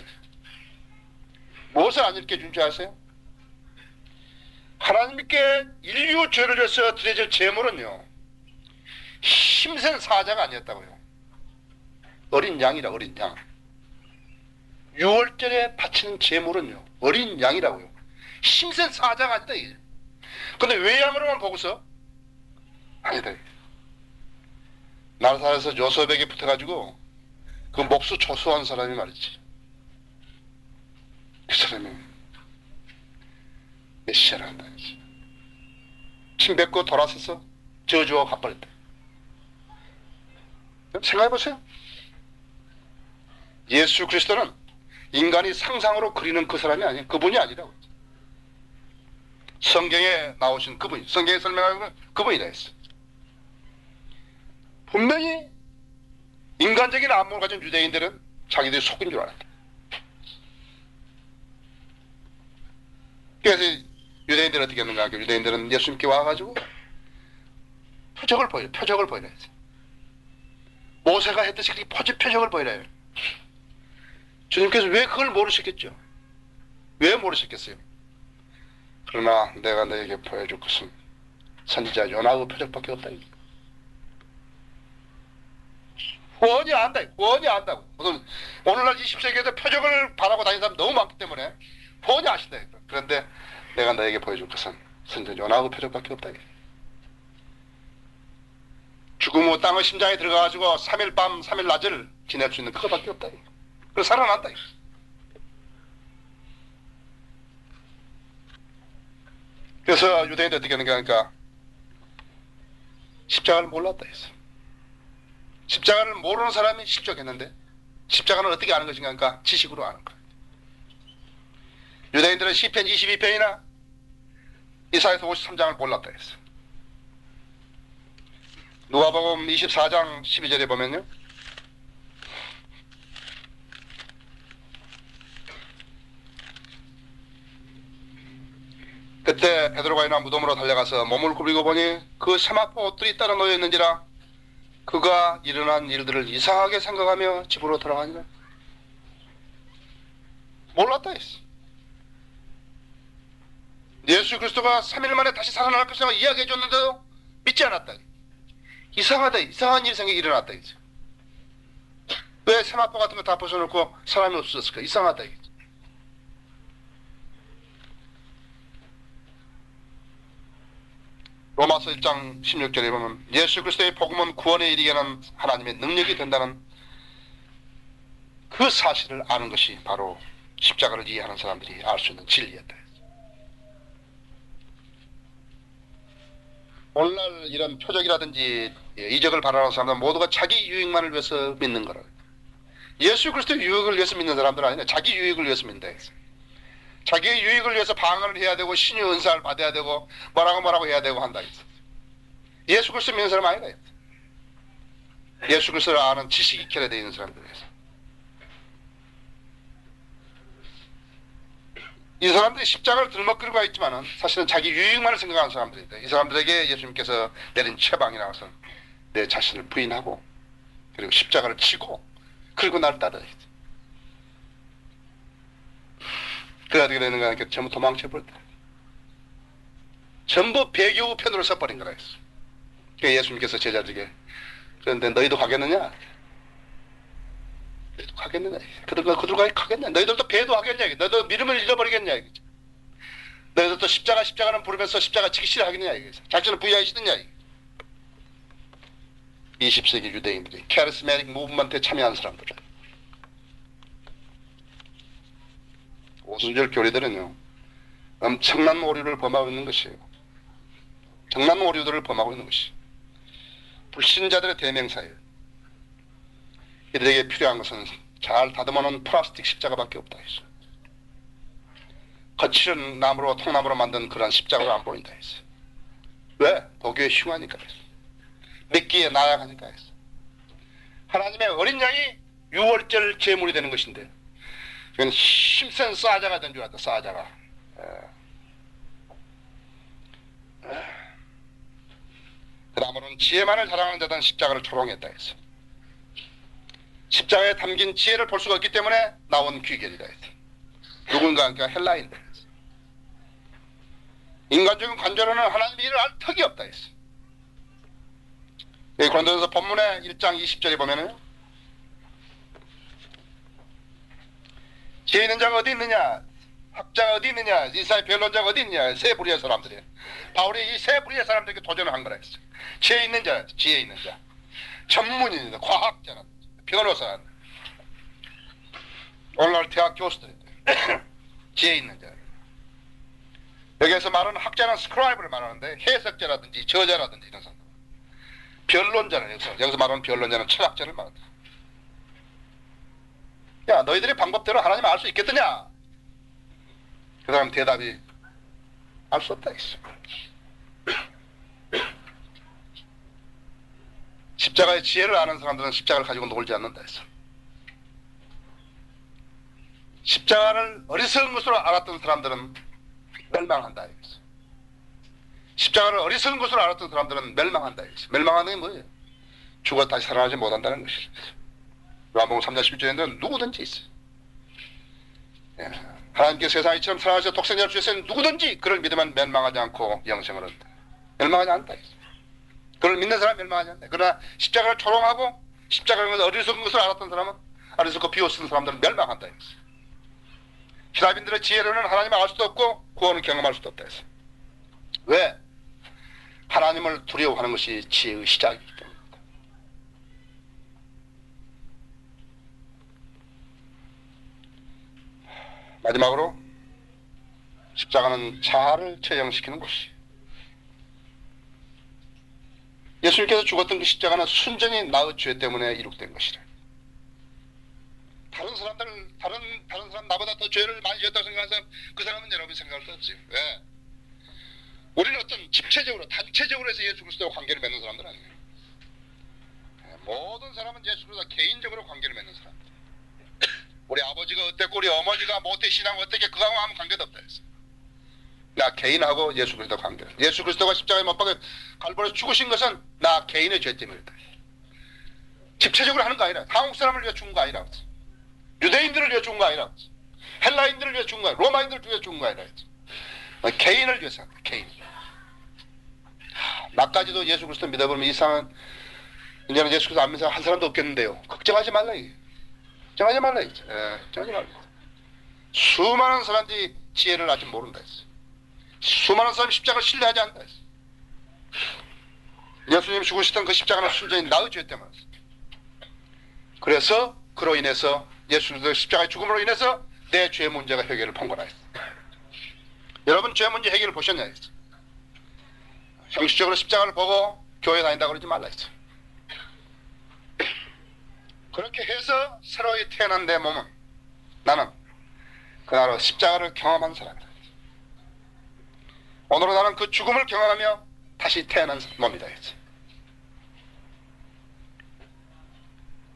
무엇을 안 읽게 준 줄 아세요? 하나님께 인류 죄를 위해서 드려질 제물은요, 힘센 사자가 아니었다고요. 어린 양이라, 어린 양. 6월절에 바치는 제물은요, 어린 양이라고요. 힘센 사자가 아니다. 이게. 근데 왜 양으로만 보고서? 아니다. 나사렛에서 요셉에게 붙어가지고 그 목수 초수한 사람이 말이지. 그 사람이 메시아를 한다. 침 뱉고 돌아서서 저주하고 가버렸다. 생각해보세요. 예수 그리스도는 인간이 상상으로 그리는 그 사람이 아니에요. 그분이 아니라고. 성경에 나오신 그분이, 성경에 설명하는 그분이라 했어. 분명히 인간적인 안목을 가진 유대인들은 자기들이 속인 줄 알았다. 그래서 유대인들은 어떻게 했는가? 유대인들은 예수님께 와가지고 표적을 보이라 했어요. 모세가 했듯이 그렇게 표적을 보이라 해요. 주님께서 왜 그걸 모르셨겠죠? 왜 모르셨겠어요? 그러나 내가 너에게 보여줄 것은 선지자 요나의 표적밖에 없다. 훤히 안다. 훤히 안다고. 오늘날 20세기에도 표적을 바라고 다니는 사람 너무 많기 때문에 훤히 아신다. 그런데 내가 너에게 보여줄 것은 선지자 요나의 표적밖에 없다. 죽음 후 땅의 심장에 들어가가지고 3일 밤 3일 낮을 지낼 수 있는 그거밖에 없다. 그래서 살아난다. 그래서 유대인들 어떻게 하는가 하니까 십자가를 몰랐다 했어. 십자가를 모르는 사람이 실족했는데 십자가는 어떻게 아는 것인가 하니까 지식으로 아는 거야. 유대인들은 시편 22편이나 이사야서 53장을 몰랐다 했어. 누가복음 24장 12절에 보면요, 그때 베드로가 일어나 무덤으로 달려가서 몸을 굽리고 보니 그 세마포 옷들이 따라 놓여 있는지라 그가 일어난 일들을 이상하게 생각하며 집으로 돌아가니라. 몰랐다 했어. 예수 그리스도가 3일 만에 다시 살아날 것이라고 이야기해 줬는데도 믿지 않았다. 이상하다. 이상한 일 생각이 일어났다. 왜 세마포 같은 거 다 벗어놓고 사람이 없었을까? 이상하다. 로마서 1장 16절에 보면 예수 그리스도의 복음은 구원에 이르게 하는 하나님의 능력이 된다는 그 사실을 아는 것이 바로 십자가를 이해하는 사람들이 알 수 있는 진리였다. 오늘날 이런 표적이라든지 이적을 바라는 사람들은 모두가 자기 유익만을 위해서 믿는 거라. 예수 그리스도의 유익을 위해서 믿는 사람들은 아니라 자기 유익을 위해서 믿는다. 자기의 유익을 위해서 방언을 해야 되고 신의 은사를 받아야 되고 뭐라고 해야 되고 한다. 예수 그리스도 믿는 사람 아니다. 예수 그리스도를 아는 지식이 결여되어 있는 사람들이에요. 이 사람들이 십자가를 들먹거리고 있지만은 사실은 자기 유익만을 생각하는 사람들이다. 이 사람들에게 예수님께서 내린 처방이라고 해서 내 자신을 부인하고 그리고 십자가를 치고 그리고 나를 따르라. 그래 어떻게 되는가 하니까 전부 도망쳐버렸다. 전부 배교 편으로 서버린 거라 했어. 그러니까 예수님께서 제자들에게 그런데 너희도 가겠느냐? 너희도 가겠느냐? 그들과 가겠냐? 너희들도 배도 하겠냐? 너희도 믿음을 잃어버리겠냐? 너희들도 십자가는 부르면서 십자가 지기 싫어하겠느냐? 자신을 부여하기 싫느냐? 20세기 유대인들이 카리스마틱 무브먼트에 참여한 사람들. 오순절 교리들은요, 엄청난 오류를 범하고 있는 것이에요. 엄청난 오류들을 범하고 있는 것이 불신자들의 대명사예요. 이들에게 필요한 것은 잘 다듬어 놓은 플라스틱 십자가밖에 없다 했어. 거칠은 나무로 통나무로 만든 그런 십자가가 안 보인다 했어. 왜? 도교에 흉하니까 했어. 믿기에 나약하니까 했어. 하나님의 어린 양이 유월절 제물이 되는 것인데 이건 힘센 사자가 된 줄 알았다. 사자가. 그 다음으로는 지혜만을 자랑하는 자들은 십자가를 초롱했다 했어. 십자가에 담긴 지혜를 볼 수가 없기 때문에 나온 귀결이다 했어. 누군가 그러니까 헬라인들 했어. 인간적인 관절로는 하나님의 일을 할 턱이 없다 했어. 여기 고린도전서 본문의 1장 20절에 보면은 지혜 있는 자가 어디 있느냐, 학자가 어디 있느냐, 이사의 변론자가 어디 있느냐, 세 부류의 사람들이. 바울이 이 세 부류의 사람들에게 도전을 한 거라 했어. 지혜 있는 자, 지혜 있는 자, 전문인이다, 과학자는, 변호사, 오늘날 대학 교수들인데 지혜 있는 자. 여기에서 말하는 학자는 스크라이브를 말하는데 해석자라든지 저자라든지 이런 사람. 변론자는 여기서 말하는 변론자는 철학자를 말한다. 야, 너희들이 방법대로 하나님 알 수 있겠느냐? 그 사람 대답이 알 수 없다 했어. 십자가의 지혜를 아는 사람들은 십자가를 가지고 놀지 않는다 했어. 십자가를 어리석은 것으로 알았던 사람들은 멸망한다 했어. 십자가를 어리석은 것으로 알았던 사람들은 멸망한다 했어. 멸망하는 게 뭐예요? 죽어 다시 살아나지 못한다는 것이죠. 요한복음 3장 11절에는 누구든지 있어. 하나님께서 세상에 이처럼 사랑하셔서 독생자를 주셨으니 누구든지 그를 믿으면 멸망하지 않고 영생을 얻는다. 멸망하지 않는다 했어. 그를 믿는 사람은 멸망하지 않는다. 그러나 십자가를 초롱하고 십자가를 어리석은 것을 알았던 사람은 어리석고 비웃은 사람들은 멸망한다 했어. 히라빈들의 지혜로는 하나님을 알 수도 없고 구원을 경험할 수도 없다 했어. 왜? 하나님을 두려워하는 것이 지혜의 시작이기 때문입니다. 마지막으로 십자가는 자아를 처형시키는 것이. 예수님께서 죽었던 그 십자가는 순전히 나의 죄 때문에 이룩된 것이라. 다른 사람 나보다 더 죄를 많이 지었다고 생각하는 사람, 그 사람은 여러분이 생각할 수 없지. 왜? 우리는 어떤 집체적으로, 단체적으로 해서 예수 그리스도와 관계를 맺는 사람들 아니에요. 모든 사람은 예수 그리스도와 개인적으로 관계를 맺는 사람들. 우리 아버지가 어땠고 우리 어머니가 모태 신앙 어떻게 그거하고 아무 관계도 없다 했어. 나 개인하고 예수 그리스도 관계. 예수 그리스도가 십자가에 못 박혀 갈보에서 죽으신 것은 나 개인의 죄 때문이다. 집체적으로 하는 거 아니라, 한국 사람을 위해 죽은 거 아니라, 유대인들을 위해 죽은 거 아니라, 헬라인들을 위해 죽은 거 아니라, 로마인들을 위해 죽은 거 아니라, 개인을 위해서 한다. 개인. 나까지도 예수 그리스도 믿어보면 이상은 이제는 예수 그리스도 안 믿는 사람 한 사람도 없겠는데요. 걱정하지 말라 이게. 걱정하지 말라 이게. 걱정하지 말라. 수많은 사람들이 지혜를 아직 모른다 했어. 수많은 사람이 십자가를 신뢰하지 않는다 했어. 예수님이 죽으시던 그 십자가는 순전히 나의 죄 때문에 했어. 그래서 그로 인해서 예수 그리스도의 십자가의 죽음으로 인해서 내 죄 문제가 해결을 본 거라 했어. 여러분 죄 문제 해결을 보셨냐 했어. 형식적으로 십자가를 보고 교회 다닌다고 그러지 말라 했어. 그렇게 해서 새로이 태어난 내 몸은 나는 그날로 십자가를 경험한 사람이다. 오늘은 나는 그 죽음을 경험하며 다시 태어난 몸이다 했어.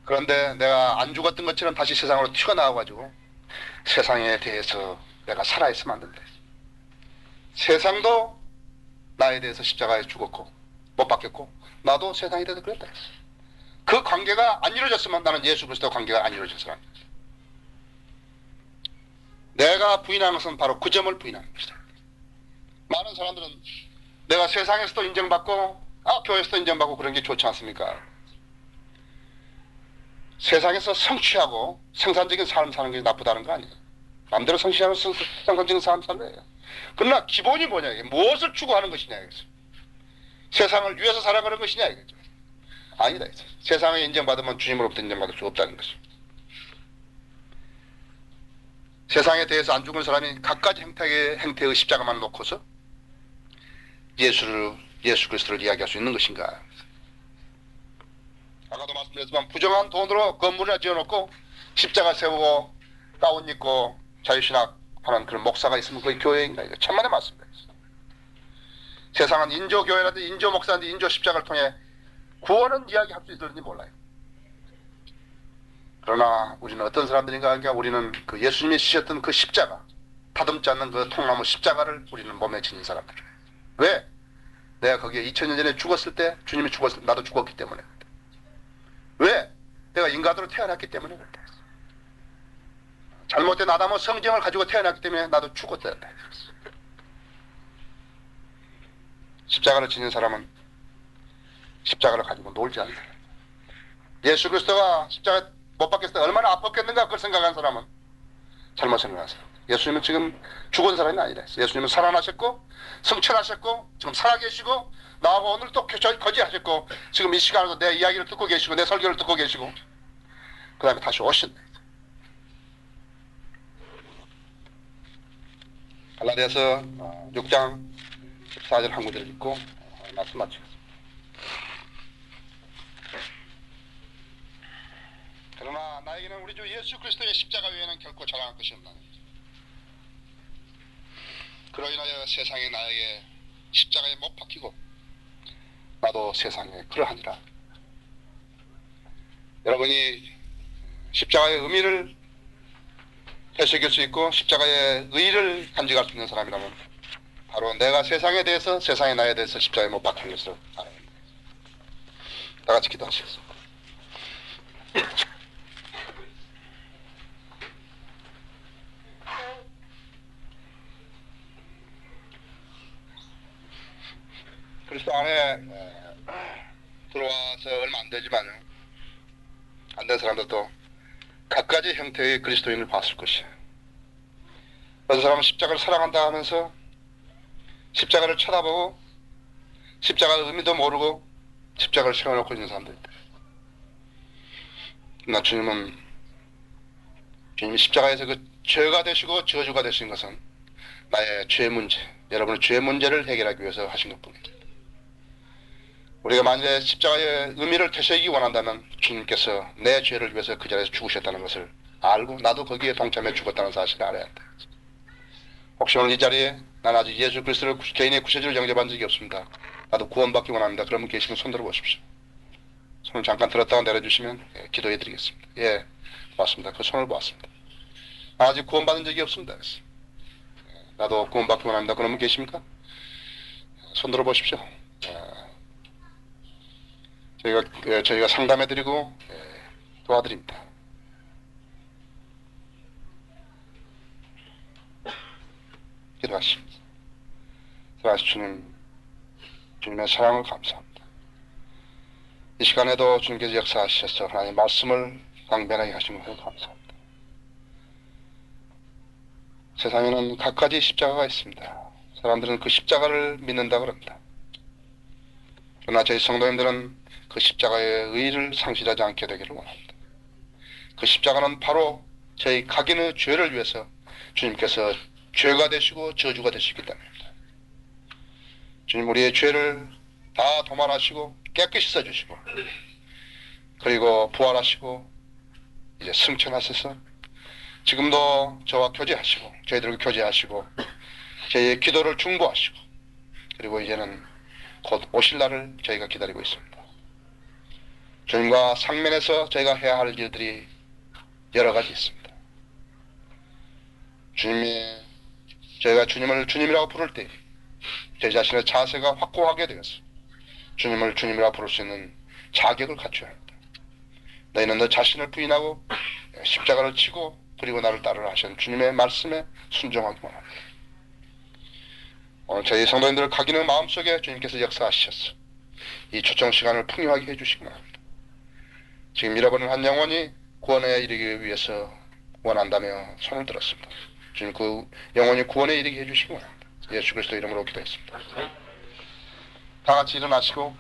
그런데 내가 안 죽었던 것처럼 다시 세상으로 튀어나와가지고 세상에 대해서 내가 살아있으면 안 된다. 세상도 나에 대해서 십자가에 죽었고 못 박혔고 나도 세상에 대해서 그랬다 했어. 그 관계가 안 이루어졌으면 나는 예수 그리스도 관계가 안 이루어진 사람이다. 내가 부인하는 것은 바로 그 점을 부인하는 것이다. 많은 사람들은 내가 세상에서도 인정받고 교회에서도 인정받고 그런 게 좋지 않습니까? 세상에서 성취하고 생산적인 삶 사는 게 나쁘다는 거 아니에요. 마음대로 성취하고 생산적인 삶 살래요. 그러나 기본이 뭐냐 이게 무엇을 추구하는 것이냐 이거죠. 세상을 위해서 살아가는 것이냐 이거죠. 아니다. 세상에 인정받으면 주님으로부터 인정받을 수 없다는 것이죠. 세상에 대해서 안 죽은 사람이 각가지 행태의 십자가만 놓고서 예수 그리스도를 이야기할 수 있는 것인가? 아까도 말씀드렸지만 부정한 돈으로 건물을 지어놓고 십자가 세우고 가운 입고 자유신학하는 그런 목사가 있으면 그게 교회인가? 이거 천만의 말씀입니다. 세상은 인조교회라든지 인조목사라든지 인조십자가를 통해 구원은 이야기할 수 있을지 몰라요. 그러나 우리는 어떤 사람들인가 하니까 우리는 그 예수님이 지셨던 그 십자가, 다듬지 않는 그 통나무 십자가를 우리는 몸에 지닌 사람들이에요. 왜? 내가 거기에 2000년 전에 죽었을 때 주님이 죽었을 때 나도 죽었기 때문에. 왜? 내가 인간으로 태어났기 때문에 그렇다. 잘못된 아담의 성정을 가지고 태어났기 때문에 나도 죽었다. 십자가를 지닌 사람은 십자가를 가지고 놀지 않는다. 예수 그리스도가 십자가 못 박혔을 때 얼마나 아팠겠는가 그걸 생각한 사람은 잘못 생각한 사람. 예수님은 지금 죽은 사람이 아니라 예수님은 살아나셨고 승천하셨고 지금 살아계시고 나하고 오늘 또 거지하셨고 지금 이 시간에도 내 이야기를 듣고 계시고 내 설교를 듣고 계시고 그 다음에 다시 오신다. 갈라디아서 6장 14절 한 구절을 읽고 말씀 마치겠습니다. 그러나 나에게는 우리 주 예수 그리스도의 십자가 외에는 결코 자랑할 것이 없나니 그로 인하여 세상에 나에게 십자가에 못 박히고 나도 세상에 그러하니라. 여러분이 십자가의 의미를 되새길 수 있고 십자가의 의의를 간직할 수 있는 사람이라면 바로 내가 세상에 대해서 세상의 나에 대해서 십자가에 못 박힌 것을 알아야 합니다. 다 같이 기도하시겠습니다. 그리스도 안에 들어와서 얼마 안 되지만요. 안 된 사람들도 각가지 형태의 그리스도인을 봤을 것이에요. 어떤 사람은 십자가를 사랑한다 하면서 십자가를 쳐다보고 십자가의 의미도 모르고 십자가를 세워놓고 있는 사람들 있다. 그러나 주님이 십자가에서 그 죄가 되시고 저주가 되신 것은 나의 죄 문제, 여러분의 죄 문제를 해결하기 위해서 하신 것뿐입니다. 우리가 만약에 십자가의 의미를 되새기기 원한다면 주님께서 내 죄를 위해서 그 자리에서 죽으셨다는 것을 알고 나도 거기에 동참해 죽었다는 사실을 알아야 한다. 혹시 오늘 이 자리에 난 아직 예수 그리스도를 개인의 구세주를 영접한 적이 없습니다. 나도 구원받기 원합니다. 그러면 계시면 손 들어보십시오. 손을 잠깐 들었다가 내려주시면 기도해 드리겠습니다. 예, 고맙습니다. 그 손을 보았습니다. 아직 구원받은 적이 없습니다. 나도 구원받기 원합니다. 그러면 계십니까? 손 들어보십시오. 저희가 상담해드리고 도와드립니다. 기도하십니다. 주님, 주님의 사랑을 감사합니다. 이 시간에도 주님께서 역사하셔서 하나님의 말씀을 강변하게 하신 것을 감사합니다. 세상에는 각가지 십자가가 있습니다. 사람들은 그 십자가를 믿는다고 합니다. 그러나 저희 성도님들은 그 십자가의 의의를 상실하지 않게 되기를 원합니다. 그 십자가는 바로 저희 각인의 죄를 위해서 주님께서 죄가 되시고 저주가 되시기 때문입니다. 주님 우리의 죄를 다 도말하시고 깨끗이 써주시고 그리고 부활하시고 이제 승천하셔서 지금도 저와 교제하시고 저희들과 교제하시고 저희의 기도를 중보하시고 그리고 이제는 곧 오실 날을 저희가 기다리고 있습니다. 주님과 상면에서 저희가 해야 할 일들이 여러 가지 있습니다. 저희가 주님을 주님이라고 부를 때 제 자신의 자세가 확고하게 되어서 주님을 주님이라고 부를 수 있는 자격을 갖춰야 합니다. 너희는 너 자신을 부인하고 십자가를 치고 그리고 나를 따르라 하신 주님의 말씀에 순종하기 원합니다. 오늘 저희 성도님들을 각인의 마음속에 주님께서 역사하셔서 이 초청 시간을 풍요하게 해주시기 바랍니다. 지금 잃어버린 한 영혼이 구원에 이르기 위해서 원한다며 손을 들었습니다. 주님 그 영혼이 구원에 이르게 해주시기 바랍니다. 예수 그리스도 이름으로 기도했습니다. 다 같이 일어나시고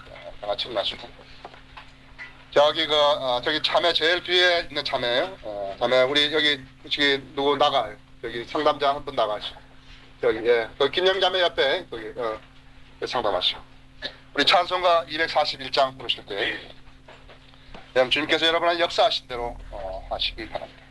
저기 참외 제일 뒤에 있는 참외예요. 참외 우리 여기 누구 나가요? 여기 상담자 한 분 나가시고 여기 그 김영자매 옆에 거기 상담하시고 우리 찬송가 241장 부르실 때 그럼 주님께서 여러분을 역사하신 대로 하시기 바랍니다.